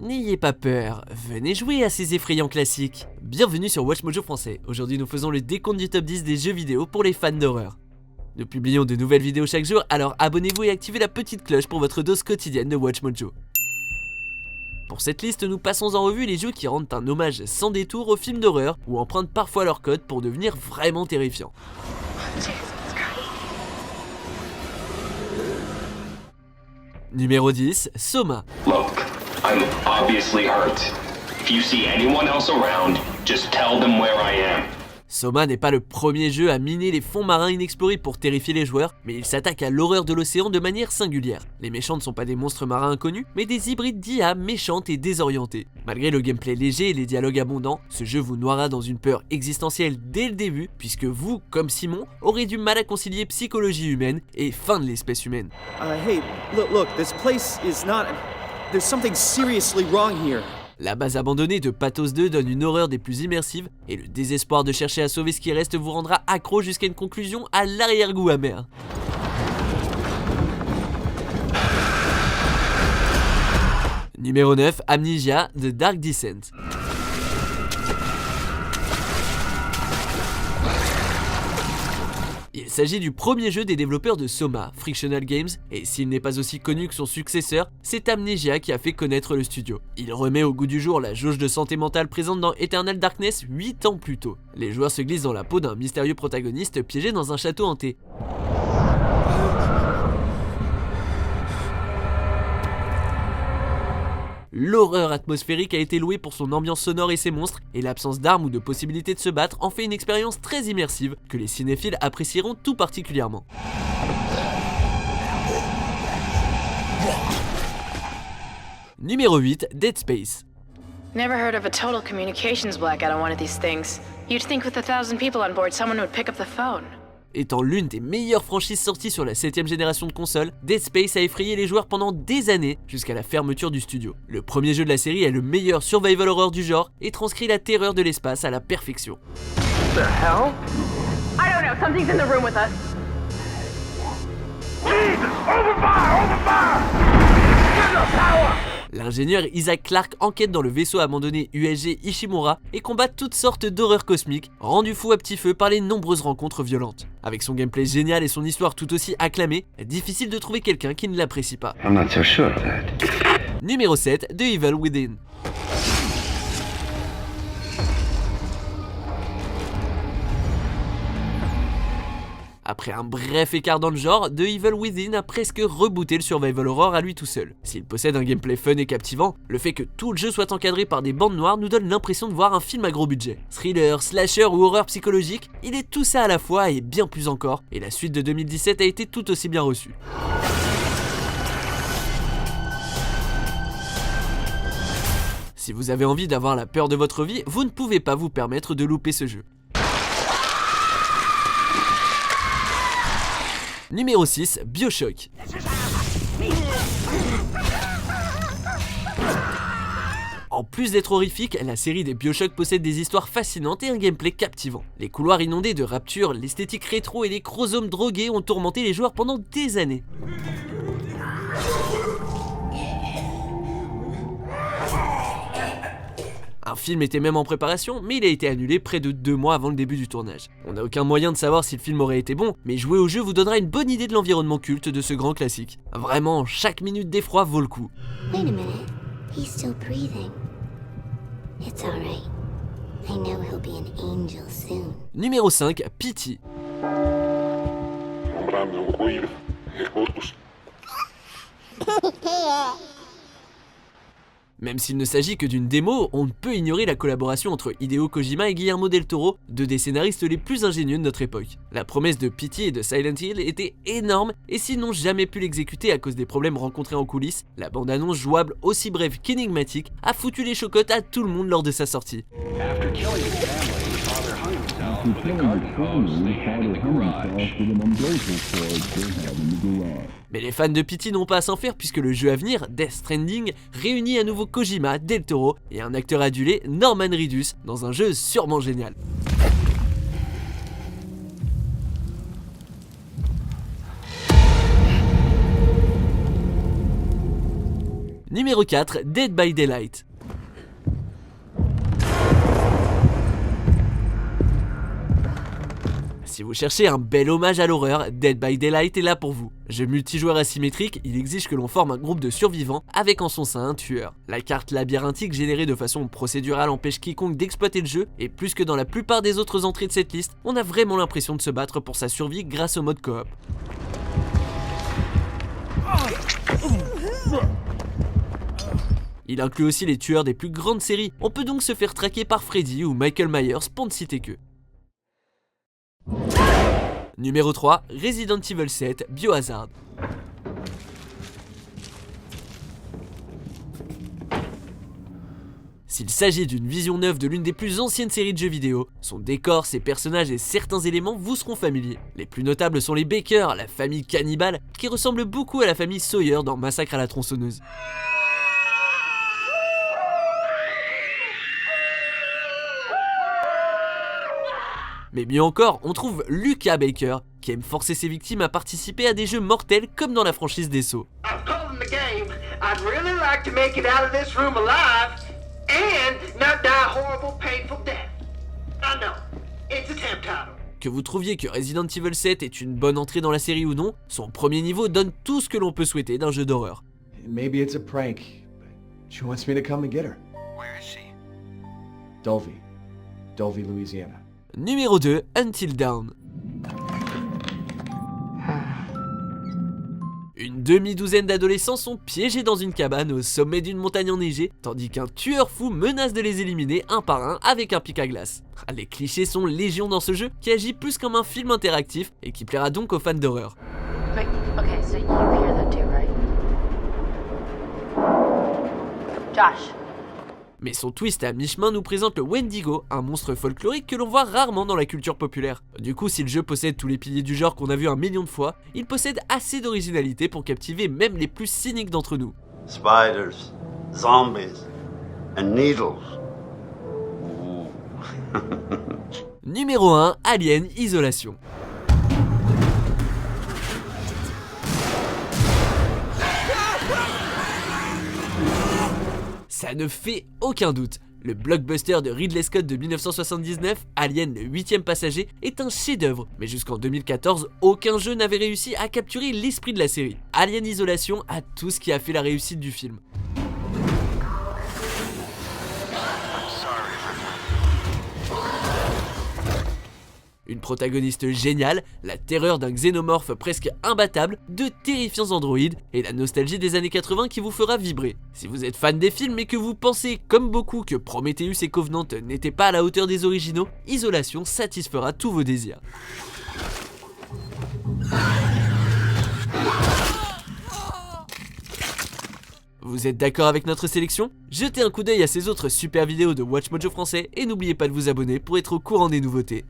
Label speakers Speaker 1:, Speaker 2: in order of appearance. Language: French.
Speaker 1: N'ayez pas peur, venez jouer à ces effrayants classiques. Bienvenue sur WatchMojo français, aujourd'hui nous faisons le décompte du top 10 des jeux vidéo pour les fans d'horreur. Nous publions de nouvelles vidéos chaque jour, alors abonnez-vous et activez la petite cloche pour votre dose quotidienne de WatchMojo. Pour cette liste, nous passons en revue les jeux qui rendent un hommage sans détour aux films d'horreur ou empruntent parfois leur code pour devenir vraiment terrifiants. Numéro 10, Soma.
Speaker 2: Look, I'm obviously hurt. If you see anyone else around, just tell them where I am.
Speaker 1: Soma n'est pas le premier jeu à miner les fonds marins inexplorés pour terrifier les joueurs, mais il s'attaque à l'horreur de l'océan de manière singulière. Les méchants ne sont pas des monstres marins inconnus, mais des hybrides d'IA méchantes et désorientées. Malgré le gameplay léger et les dialogues abondants, ce jeu vous noiera dans une peur existentielle dès le début, puisque vous, comme Simon, aurez du mal à concilier psychologie humaine et fin de l'espèce humaine.
Speaker 3: Hey, look, this place is not... There's something seriously wrong here.
Speaker 1: La base abandonnée de Pathos 2 donne une horreur des plus immersives, et le désespoir de chercher à sauver ce qui reste vous rendra accro jusqu'à une conclusion à l'arrière-goût amer. Numéro 9, Amnesia The Dark Descent. Il s'agit du premier jeu des développeurs de Soma, Frictional Games, et s'il n'est pas aussi connu que son successeur, c'est Amnesia qui a fait connaître le studio. Il remet au goût du jour la jauge de santé mentale présente dans Eternal Darkness 8 ans plus tôt. Les joueurs se glissent dans la peau d'un mystérieux protagoniste piégé dans un château hanté. L'horreur atmosphérique a été louée pour son ambiance sonore et ses monstres, et l'absence d'armes ou de possibilité de se battre en fait une expérience très immersive que les cinéphiles apprécieront tout particulièrement. Numéro 8, Dead Space.
Speaker 4: Never heard of a total communications blackout on one of these things. You'd think with 1,000 people on board, someone would pick up the phone.
Speaker 1: Étant l'une des meilleures franchises sorties sur la 7ème génération de consoles, Dead Space a effrayé les joueurs pendant des années jusqu'à la fermeture du studio. Le premier jeu de la série est le meilleur survival horror du genre et transcrit la terreur de l'espace à la perfection.
Speaker 5: The hell?
Speaker 4: I don't know, something's in the room with us.
Speaker 5: Jesus! Open fire! Open fire! Get the power!
Speaker 1: L'ingénieur Isaac Clarke enquête dans le vaisseau abandonné USG Ishimura et combat toutes sortes d'horreurs cosmiques, rendu fou à petit feu par les nombreuses rencontres violentes. Avec son gameplay génial et son histoire tout aussi acclamée, difficile de trouver quelqu'un qui ne l'apprécie pas.
Speaker 2: I'm not so sure of that.
Speaker 1: Numéro 7, The Evil Within. Après un bref écart dans le genre, The Evil Within a presque rebooté le survival horror à lui tout seul. S'il possède un gameplay fun et captivant, le fait que tout le jeu soit encadré par des bandes noires nous donne l'impression de voir un film à gros budget. Thriller, slasher ou horreur psychologique, il est tout ça à la fois et bien plus encore, et la suite de 2017 a été tout aussi bien reçue. Si vous avez envie d'avoir la peur de votre vie, vous ne pouvez pas vous permettre de louper ce jeu. Numéro 6, BioShock. En plus d'être horrifique, la série des BioShock possède des histoires fascinantes et un gameplay captivant. Les couloirs inondés de raptures, l'esthétique rétro et les chromosomes drogués ont tourmenté les joueurs pendant des années. Un film était même en préparation, mais il a été annulé près de 2 mois avant le début du tournage. On n'a aucun moyen de savoir si le film aurait été bon, mais jouer au jeu vous donnera une bonne idée de l'environnement culte de ce grand classique. Vraiment, chaque minute d'effroi vaut le coup.
Speaker 6: Wait a minute. He's still breathing. It's alright. I know he'll be an angel soon.
Speaker 1: Numéro 5, Pity. Même s'il ne s'agit que d'une démo, on ne peut ignorer la collaboration entre Hideo Kojima et Guillermo del Toro, deux des scénaristes les plus ingénieux de notre époque. La promesse de Pity et de Silent Hill était énorme, et s'ils n'ont jamais pu l'exécuter à cause des problèmes rencontrés en coulisses, la bande-annonce jouable aussi brève qu'énigmatique a foutu les chocottes à tout le monde lors de sa sortie. Mais les fans de Pity n'ont pas à s'en faire puisque le jeu à venir, Death Stranding, réunit à nouveau Kojima, Del Toro et un acteur adulé, Norman Reedus, dans un jeu sûrement génial. Numéro 4, Dead by Daylight. Si vous cherchez un bel hommage à l'horreur, Dead by Daylight est là pour vous. Jeu multijoueur asymétrique, il exige que l'on forme un groupe de survivants avec en son sein un tueur. La carte labyrinthique générée de façon procédurale empêche quiconque d'exploiter le jeu, et plus que dans la plupart des autres entrées de cette liste, on a vraiment l'impression de se battre pour sa survie grâce au mode coop. Il inclut aussi les tueurs des plus grandes séries, on peut donc se faire traquer par Freddy ou Michael Myers pour ne citer que. Numéro 3, Resident Evil 7 Biohazard. S'il s'agit d'une vision neuve de l'une des plus anciennes séries de jeux vidéo, son décor, ses personnages et certains éléments vous seront familiers. Les plus notables sont les Baker, la famille cannibale, qui ressemble beaucoup à la famille Sawyer dans Massacre à la tronçonneuse. Mais mieux encore, on trouve Lucas Baker, qui aime forcer ses victimes à participer à des jeux mortels comme dans la franchise des Saw.
Speaker 5: I've called the game. I'd really like to make it out of this room alive and not die a horrible, painful death. I know, it's a temp title.
Speaker 1: Que vous trouviez que Resident Evil 7 est une bonne entrée dans la série ou non, son premier niveau donne tout ce que l'on peut souhaiter d'un jeu d'horreur.
Speaker 7: Maybe it's a prank, but she wants me to come and get her.
Speaker 5: Where is she?
Speaker 7: Dulvey, Louisiana.
Speaker 1: Numéro 2, Until Dawn. Une demi-douzaine d'adolescents sont piégés dans une cabane au sommet d'une montagne enneigée, tandis qu'un tueur fou menace de les éliminer un par un avec un pic à glace. Les clichés sont légion dans ce jeu, qui agit plus comme un film interactif et qui plaira donc aux fans d'horreur.
Speaker 8: Okay, so you hear that too, right? Josh.
Speaker 1: Mais son twist à mi-chemin nous présente le Wendigo, un monstre folklorique que l'on voit rarement dans la culture populaire. Du coup, si le jeu possède tous les piliers du genre qu'on a vu 1 million de fois, il possède assez d'originalité pour captiver même les plus cyniques d'entre nous.
Speaker 9: Spiders, zombies, and needles.
Speaker 1: Numéro 1, Alien Isolation. Ça ne fait aucun doute, le blockbuster de Ridley Scott de 1979, Alien le 8e passager, est un chef-d'œuvre, mais jusqu'en 2014, aucun jeu n'avait réussi à capturer l'esprit de la série. Alien Isolation a tout ce qui a fait la réussite du film. Une protagoniste géniale, la terreur d'un xénomorphe presque imbattable, de terrifiants androïdes et la nostalgie des années 80 qui vous fera vibrer. Si vous êtes fan des films et que vous pensez, comme beaucoup, que Prometheus et Covenant n'étaient pas à la hauteur des originaux, Isolation satisfera tous vos désirs. Vous êtes d'accord avec notre sélection? Jetez un coup d'œil à ces autres super vidéos de WatchMojo français et n'oubliez pas de vous abonner pour être au courant des nouveautés.